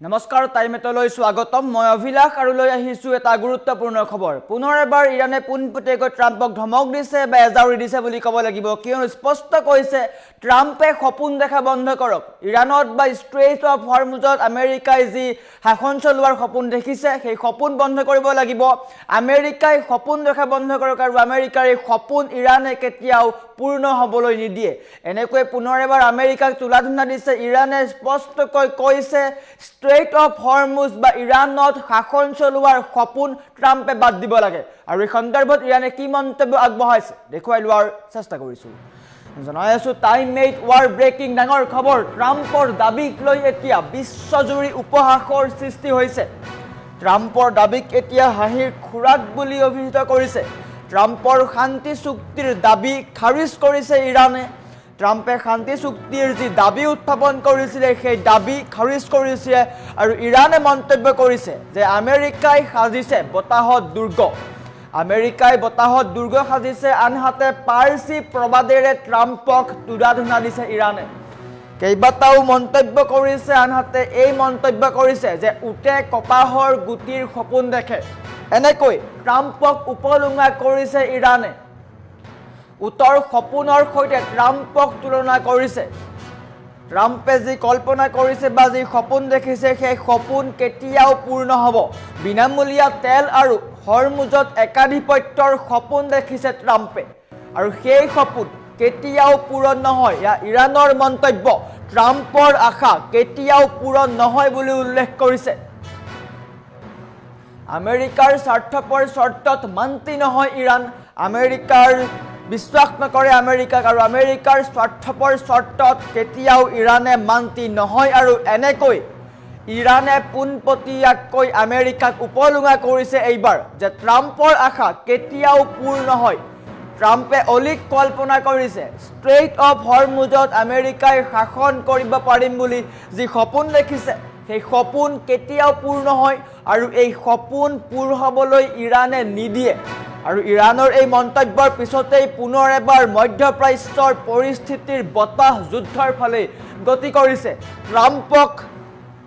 নমস্কাৰ টাইমেটলৈ স্বাগতম মই অভিলাষ আৰু লৈ আহিছো এটা গুৰুত্বপূৰ্ণ খবৰ পুনৰ এবাৰ ইৰানে পুনপটেকৈ ট্ৰাম্পক ধমক দিছে বা এজাউৰি দিছে বুলি ক'ব লাগিব কিয়নো স্পষ্ট কৈছে ট্ৰাম্পে সপোন দেখা বন্ধ কৰক ইৰানত বা ষ্ট্ৰেইট অফ হৰমুজত আমেৰিকাই যি শাসন চলোৱাৰ সপোন দেখিছে সেই সপোন বন্ধ কৰিব লাগিব আমেৰিকাই সপোন দেখা বন্ধ কৰক আৰু আমেৰিকাৰ এই সপোন ইৰানে কেতিয়াও পূৰ্ণ হ'বলৈ নিদিয়ে এনেকৈ পুনৰ এবাৰ আমেৰিকাক তুলাধুনা দিছে ইৰানে স্পষ্টকৈ কৈছে ষ্ট্ৰেইট অফ হৰমুজ বা ইৰানত শাসন চলোৱাৰ সপোন ট্ৰাম্পে বাদ দিব লাগে আৰু এই সন্দৰ্ভত ইৰানে কি মন্তব্য আগবঢ়াইছে দেখুৱাই লোৱাৰ চেষ্টা কৰিছো জনাই আছো টাইম মেড ৱাৰ ব্ৰেকিং ডাঙৰ খবৰ ট্ৰাম্পৰ দাবীক লৈ এতিয়া বিশ্বজুৰি উপহাসৰ সৃষ্টি হৈছে ট্ৰাম্পৰ দাবীক এতিয়া হাঁহিৰ খুৰাক বুলি অভিহিত কৰিছে ট্ৰাম্পৰ শান্তি চুক্তিৰ দাবী খাৰিজ কৰিছে ইৰানে ট্ৰাম্পে শান্তি চুক্তিৰ যি দাবী উত্থাপন কৰিছিল সেই দাবী খাৰিজ কৰিছে আৰু ইৰানে মন্তব্য কৰিছে যে আমেৰিকাই সাজিছে বতাহত দুৰ্গ আমেৰিকাই বতাহত দুৰ্গ সাজিছে আনহাতে পাৰ্চি প্ৰবাদেৰে ট্ৰাম্পক তুলাধুনা দিছে ইৰানে কেইবাটাও মন্তব্য কৰিছে আনহাতে এই মন্তব্য কৰিছে যে উটে কপাহৰ গুটিৰ সপোন দেখে এনেকৈ ট্ৰাম্পক উপলুঙা কৰিছে ইৰানে উত্তৰ সপোনৰ সৈতে ট্ৰাম্পক তুলনা কৰিছে ট্ৰাম্পে যি কল্পনা কৰিছে বা যি সপোন দেখিছে সেই সপোন কেতিয়াও পূৰ্ণ হ'ব বিনামূলীয়া তেল আৰু হৰমুজত একাধিপত্যৰ সপোন দেখিছে ট্ৰাম্পে আৰু সেই সপোন কেতিয়াও পূৰণ নহয় ইৰানৰ মন্তব্য ট্ৰাম্পৰ আশা কেতিয়াও পূৰণ নহয় বুলি উল্লেখ কৰিছে আমেৰিকাৰ স্বাৰ্থপৰ চৰ্তত মান্তি নহয় ইৰাণ আমেৰিকাৰ বিশ্বাস নকৰে আমেৰিকাক আৰু আমেৰিকাৰ স্বাৰ্থপৰ চৰ্তত কেতিয়াও ইৰানে মান্তি নহয় আৰু এনেকৈ ইৰানে পোনপটীয়াকৈ আমেৰিকাক উপলুঙা কৰিছে এইবাৰ যে ট্ৰাম্পৰ আশা কেতিয়াও পূৰ্ণ নহয় ট্ৰাম্পে অলিক কল্পনা কৰিছে ষ্ট্ৰেইট অফ হৰমুজত আমেৰিকাই শাসন কৰিব পাৰিম বুলি যি সপোন দেখিছে সেই সপোন কেতিয়াও পূৰ্ণ নহয় আৰু এই সপোন পূৰ হ'বলৈ ইৰানে নিদিয়ে আৰু ইৰানৰ এই মন্তব্যৰ পিছতেই পুনৰ এবাৰ মধ্যপ্ৰাচ্যৰ পৰিস্থিতিৰ বতাহ যুদ্ধৰ ফালে গতি কৰিছে ট্ৰাম্পক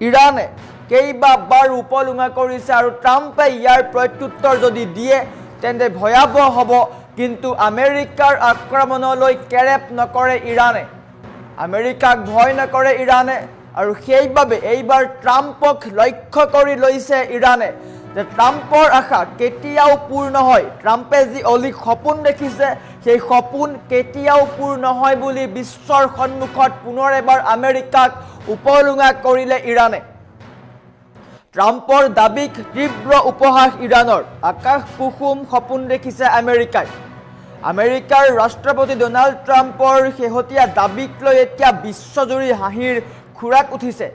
ইৰানে কেইবাবাৰ উপলুঙা কৰিছে আৰু ট্ৰাম্পে ইয়াৰ প্ৰত্যুত্তৰ যদি দিয়ে তেন্তে ভয়াৱহ হ'ব কিন্তু আমেৰিকাৰ আক্ৰমণলৈ কেৰেপ নকৰে ইৰানে আমেৰিকাক ভয় নকৰে ইৰানে আৰু সেইবাবে এইবাৰ ট্ৰাম্পক লক্ষ্য কৰি লৈছে ইৰানে যে ট্ৰাম্পৰ আশা কেতিয়াও পূৰ্ণ নহয় ট্ৰাম্পে যি অলিক সপোন দেখিছে সেই সপোন কেতিয়াও পূৰ্ণ নহয় বুলি বিশ্বৰ সন্মুখত পুনৰ এবাৰ আমেৰিকাক উপলুঙা কৰিলে ইৰানে ট্ৰাম্পৰ দাবীক তীব্ৰ উপহাস ইৰানৰ আকাশ কুসুম সপোন দেখিছে আমেৰিকাই আমেৰিকাৰ ৰাষ্ট্ৰপতি ডোনাল্ড ট্ৰাম্পৰ শেহতীয়া দাবীক লৈ এতিয়া বিশ্বজুৰি হাঁহিৰ খুৰাক উঠিছে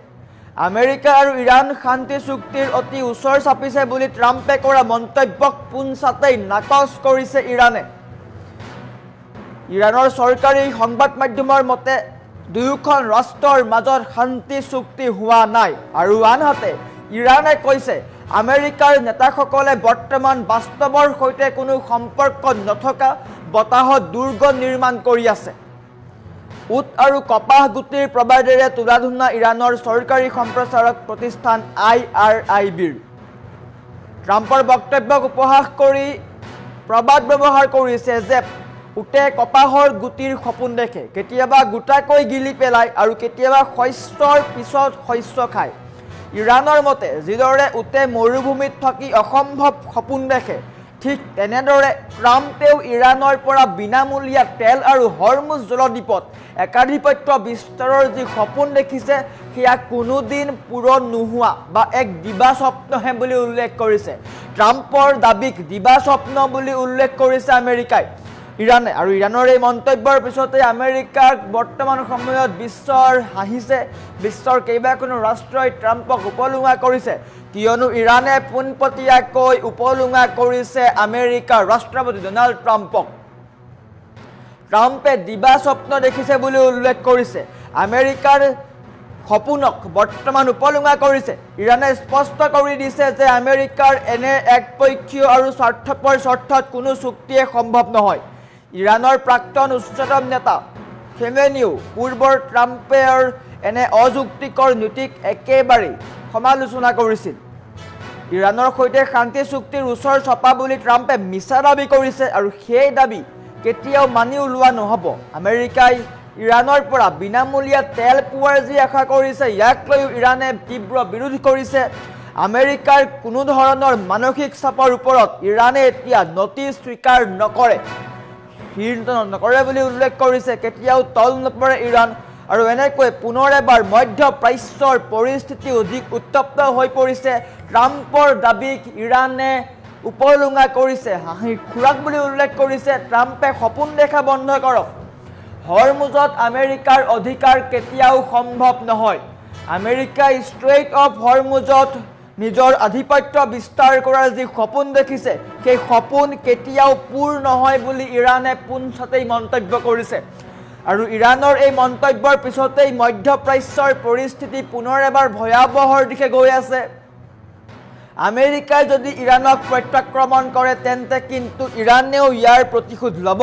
আমেৰিকা আৰু ইৰাণ শান্তি চুক্তিৰ অতি ওচৰ চাপিছে বুলি ট্ৰাম্পে কৰা মন্তব্যক পোনচাতেই নাকচ কৰিছে ইৰানে ইৰানৰ চৰকাৰী সংবাদ মাধ্যমৰ মতে দুয়োখন ৰাষ্ট্ৰৰ মাজত শান্তি চুক্তি হোৱা নাই আৰু আনহাতে ইৰানে কৈছে আমেৰিকাৰ নেতাসকলে বৰ্তমান বাস্তৱৰ সৈতে কোনো সম্পৰ্ক নথকা বতাহত দুৰ্গ নিৰ্মাণ কৰি আছে উট আৰু কপাহ গুটিৰ প্ৰবাদেৰে তুলাধুনা ইৰানৰ চৰকাৰী সম্প্ৰচাৰক প্ৰতিষ্ঠান IRIBৰ ট্ৰাম্পৰ বক্তব্যক উপহাস কৰি প্ৰবাদ ব্যৱহাৰ কৰিছে যে উটে কপাহৰ গুটিৰ সপোন দেখে কেতিয়াবা গোটাকৈ গিলি পেলায় আৰু কেতিয়াবা শস্যৰ পিছত শস্য খায় ইৰানৰ মতে যিদৰে উটে মৰুভূমিত থাকি অসম্ভৱ সপোন দেখে ঠিক তেনেদৰে ট্ৰাম্পেও ইৰানৰ পৰা বিনামূলীয়া তেল আৰু হৰমুজ জলদ্বীপত একাধিপত্য বিস্তাৰৰ যি সপোন দেখিছে সেয়া কোনোদিন পূৰণ নোহোৱা বা এক দিবা স্বপ্নহে বুলি উল্লেখ কৰিছে ট্ৰাম্পৰ দাবীক দিবা স্বপ্ন বুলি উল্লেখ কৰিছে আমেৰিকাই ইৰানে আৰু ইৰানৰ এই মন্তব্যৰ পিছতে আমেৰিকাক বৰ্তমান সময়ত বিশ্বৰ হাঁহিছে বিশ্বৰ কেইবাখনো ৰাষ্ট্ৰই ট্ৰাম্পক উপলুঙা কৰিছে কিয়নো ইৰানে পোনপটীয়াকৈ উপলুঙা কৰিছে আমেৰিকাৰ ৰাষ্ট্ৰপতি ডোনাল্ড ট্ৰাম্পক ট্ৰাম্পে দিবা স্বপ্ন দেখিছে বুলি উল্লেখ কৰিছে আমেৰিকাৰ সপোনক বৰ্তমান উপলুঙা কৰিছে ইৰানে স্পষ্ট কৰি দিছে যে আমেৰিকাৰ এনে একপক্ষীয় আৰু স্বাৰ্থপৰ স্বাৰ্থত কোনো চুক্তিয়ে সম্ভৱ নহয় ইৰানৰ প্ৰাক্তন উচ্চতম নেতা খেমেনিও পূৰ্বৰ ট্ৰাম্পৰ এনে অযুক্তিকৰ নীতিক একেবাৰে সমালোচনা কৰিছিল ইৰাণৰ সৈতে শান্তি চুক্তিৰ ওচৰ চপা বুলি ট্ৰাম্পে মিছা দাবী কৰিছে আৰু সেই দাবী কেতিয়াও মানি ওলোৱা নহ'ব আমেৰিকাই ইৰাণৰ পৰা বিনামূলীয়া তেল পোৱাৰ যি আশা কৰিছে ইয়াক লৈ ইৰাণে তীব্ৰ বিৰোধ কৰিছে আমেৰিকাৰ কোনো ধৰণৰ মানসিক চাপৰ ওপৰত ইৰাণে এতিয়া নটিচ স্বীকাৰ নকৰে নকৰে বুলি উল্লেখ কৰিছে কেতিয়াও তল নপৰে ইৰাণ আৰু এনেকৈ পুনৰ এবাৰ মধ্যপ্ৰাচ্যৰ পৰিস্থিতি অধিক উত্তপ্ত হৈ পৰিছে ট্ৰাম্পৰ দাবীক ইৰাণে উপলুঙা কৰিছে হাঁহিৰ খুৰাক বুলি উল্লেখ কৰিছে ট্ৰাম্পে সপোন দেখা বন্ধ কৰক হৰমুজত আমেৰিকাৰ অধিকাৰ কেতিয়াও সম্ভৱ নহয় আমেৰিকাই ষ্ট্ৰেইট অফ হৰমুজত নিজৰ আধিপত্য বিস্তাৰ কৰাৰ যি সপোন দেখিছে সেই সপোন কেতিয়াও পূৰ নহয় বুলি ইৰাণে পোনছাতেই মন্তব্য কৰিছে আৰু ইৰাণৰ এই মন্তব্যৰ পিছতেই মধ্যপ্ৰাচ্যৰ পৰিস্থিতি পুনৰ এবাৰ ভয়াৱহৰ দিশে গৈ আছে আমেৰিকাই যদি ইৰাণক প্ৰত্যাক্ৰমণ কৰে তেন্তে কিন্তু ইৰাণেও ইয়াৰ প্ৰতিশোধ ল'ব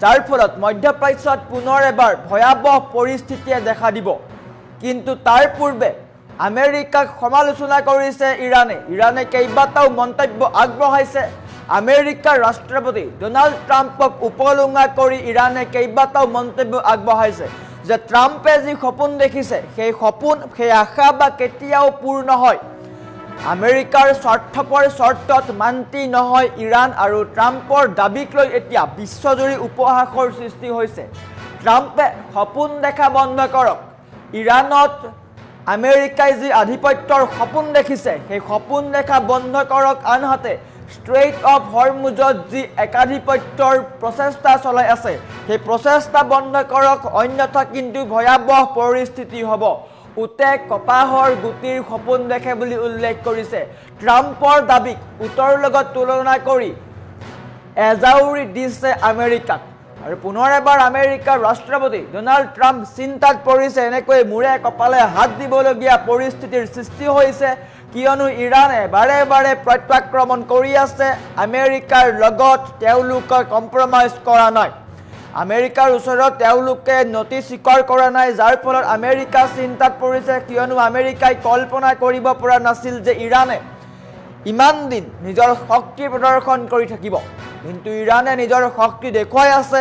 যাৰ ফলত মধ্যপ্ৰাচ্যত পুনৰ এবাৰ ভয়াৱহ পৰিস্থিতিয়ে দেখা দিব কিন্তু তাৰ পূৰ্বে আমেৰিকাক সমালোচনা কৰিছে ইৰাণে কেইবাটাও মন্তব্য আগবঢ়াইছে আমেৰিকাৰ ৰাষ্ট্ৰপতি ডোনাল্ড ট্ৰাম্পক উপলুঙা কৰি ইৰাণে কেইবাটাও মন্তব্য আগবঢ়াইছে যে ট্ৰাম্পে যি সপোন দেখিছে সেই সপোন সেই আশা বা কেতিয়াও পূৰ নহয় আমেৰিকাৰ স্বাৰ্থপৰ চৰ্তত মান্তি নহয় ইৰাণ আৰু ট্ৰাম্পৰ দাবীক লৈ এতিয়া বিশ্বজুৰি উপহাসৰ সৃষ্টি হৈছে ট্ৰাম্পে সপোন দেখা বন্ধ কৰক ইৰাণত আমেৰিকাই যি আধিপত্যৰ সপোন দেখিছে সেই সপোন দেখা বন্ধ কৰক আনহাতে ষ্ট্ৰেইট অফ হৰমুজত যি একাধিপত্যৰ প্ৰচেষ্টা চলাই আছে সেই প্ৰচেষ্টা বন্ধ কৰক অন্যথা কিন্তু ভয়াৱহ পৰিস্থিতি হ'ব উতে কপাহৰ গুটিৰ সপোন দেখে বুলি উল্লেখ কৰিছে ট্ৰাম্পৰ দাবীক উত্তৰ লগত তুলনা কৰি এজাউৰি দিছে আমেৰিকাক আৰু পুনৰ এবাৰ আমেৰিকাৰ ৰাষ্ট্ৰপতি ডোনাল্ড ট্ৰাম্প চিন্তাত পৰিছে এনেকৈ মূৰে কপালে হাত দিবলগীয়া পৰিস্থিতিৰ সৃষ্টি হৈছে কিয়নো ইৰাণে বাৰে বাৰে প্ৰত্যাক্ৰমণ কৰি আছে আমেৰিকাৰ লগত তেওঁলোকে কম্প্ৰমাইজ কৰা নাই আমেৰিকাৰ ওচৰত তেওঁলোকে নথি স্বীকাৰ কৰা নাই যাৰ ফলত আমেৰিকা চিন্তাত পৰিছে কিয়নো আমেৰিকাই কল্পনা কৰিব পৰা নাছিল যে ইৰাণে ইমান দিন নিজৰ শক্তি প্ৰদৰ্শন কৰি থাকিব কিন্তু ইৰাণে নিজৰ শক্তি দেখুৱাই আছে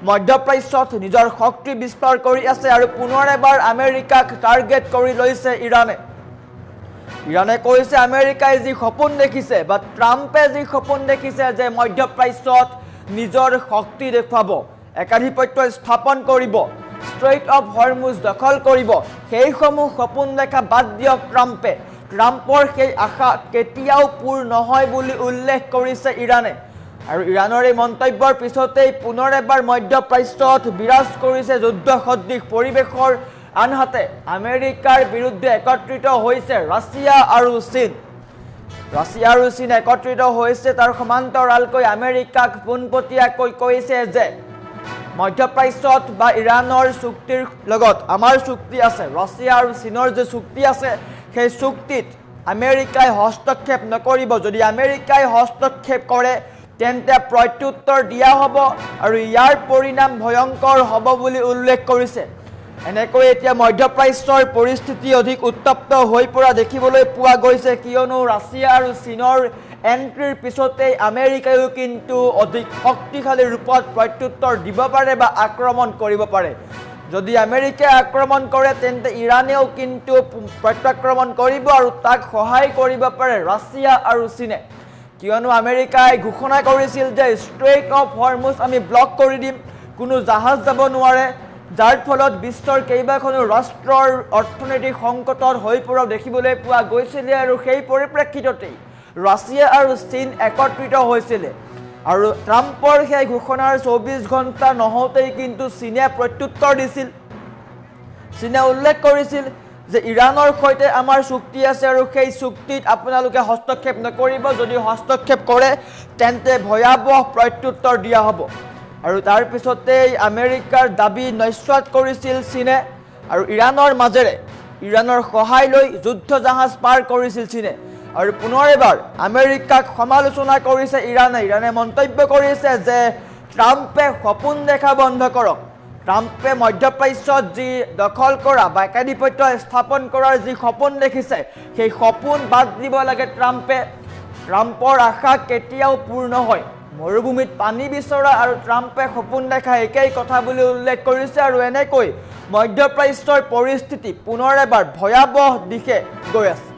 মধ্যপ্ৰাচ্যত নিজৰ শক্তি বিস্তাৰ কৰি আছে আৰু পুনৰ এবাৰ আমেৰিকাক টাৰ্গেট কৰি লৈছে ইৰাণে কৈছে আমেৰিকাই যি সপোন দেখিছে বা ট্ৰাম্পে যি সপোন দেখিছে যে মধ্যপ্ৰাচ্যত নিজৰ শক্তি দেখুৱাব একাধিপত্য স্থাপন কৰিব ষ্ট্ৰেইট অফ হৰমুজ দখল কৰিব সেইসমূহ সপোন দেখা বাদ দিয়ক ট্ৰাম্পৰ সেই আশা কেতিয়াও পূৰ নহয় বুলি উল্লেখ কৰিছে ইৰাণে আৰু ইৰাণৰ এই মন্তব্যৰ পিছতেই পুনৰ এবাৰ মধ্যপ্ৰাচ্যত বিৰাজ কৰিছে যুদ্ধ সদৃশ পৰিৱেশৰ আনহাতে আমেৰিকাৰ বিৰুদ্ধে একত্ৰিত হৈছে ৰাছিয়া আৰু চীন একত্ৰিত হৈছে তাৰ সমান্তৰালকৈ আমেৰিকাক পোনপটীয়াকৈ কৈছে যে মধ্যপ্ৰাচ্যত বা ইৰাণৰ চুক্তিৰ লগত আমাৰ চুক্তি আছে ৰাছিয়া আৰু চীনৰ যে চুক্তি আছে সেই চুক্তিত আমেৰিকাই হস্তক্ষেপ নকৰিব যদি আমেৰিকাই হস্তক্ষেপ কৰে তেন্তে প্ৰত্যুত্তৰ দিয়া হ'ব আৰু ইয়াৰ পৰিণাম ভয়ংকৰ হ'ব বুলি উল্লেখ কৰিছে এনেকৈ এতিয়া মধ্যপ্ৰাচ্যৰ পৰিস্থিতি অধিক উত্তপ্ত হৈ পৰা দেখিবলৈ পোৱা গৈছে কিয়নো ৰাছিয়া আৰু চীনৰ এন্ট্ৰিৰ পিছতেই আমেৰিকায়ো কিন্তু অধিক শক্তিশালী ৰূপত প্ৰত্যুত্তৰ দিব পাৰে বা আক্ৰমণ কৰিব পাৰে যদি আমেৰিকাই আক্ৰমণ কৰে তেন্তে ইৰাণেও কিন্তু প্ৰত্যাক্ৰমণ কৰিব আৰু তাক সহায় কৰিব পাৰে ৰাছিয়া আৰু চীনে কিয়নো আমেৰিকাই ঘোষণা কৰিছিল যে ষ্ট্ৰেইট অফ হৰমুজ আমি ব্লক কৰি দিম কোনো জাহাজ যাব নোৱাৰে যাৰ ফলত বিশ্বৰ কেইবাখনো ৰাষ্ট্ৰৰ অৰ্থনৈতিক সংকটৰ হৈ পৰা দেখিবলৈ পোৱা গৈছিল আৰু সেই পৰিপ্ৰেক্ষিততেই ৰাছিয়া আৰু চীন একত্ৰিত হৈছিল আৰু ট্ৰাম্পৰ সেই ঘোষণাৰ 24 ঘণ্টা নহওঁতেই কিন্তু চীনে প্ৰত্যুত্তৰ দিছিল চীনে উল্লেখ কৰিছিল যে ইৰাণৰ সৈতে আমাৰ চুক্তি আছে আৰু সেই চুক্তিত আপোনালোকে হস্তক্ষেপ নকৰিব যদি হস্তক্ষেপ কৰে তেন্তে ভয়াৱহ প্ৰত্যুত্তৰ দিয়া হ'ব আৰু তাৰ পিছতেই আমেৰিকাৰ দাবী নস্যাৎ কৰিছিল চীনে আৰু ইৰাণৰ মাজেৰে ইৰাণৰ সহায় লৈ যুদ্ধ জাহাজ পাৰ কৰিছিল চীনে আৰু পুনৰ এবাৰ আমেৰিকাক সমালোচনা কৰিছে ইৰাণে মন্তব্য কৰিছে যে ট্ৰাম্পে সপোন দেখা বন্ধ কৰক ট্ৰাম্পে মধ্যপ্ৰাচ্যত যি দখল কৰা বা একাধিপত্য স্থাপন কৰাৰ যি সপোন দেখিছে সেই সপোন বাদ দিব লাগে ট্ৰাম্পে। ট্ৰাম্পৰ আশা কেতিয়াও পূৰ্ণ হয়। মৰুভূমিত পানী বিচৰা আৰু ট্ৰাম্পে সপোন দেখা একেই কথা বুলি উল্লেখ কৰিছে আৰু এনেকৈ মধ্যপ্ৰাচ্যৰ পৰিস্থিতি পুনৰ এবাৰ ভয়াৱহ দিশে গৈ আছে।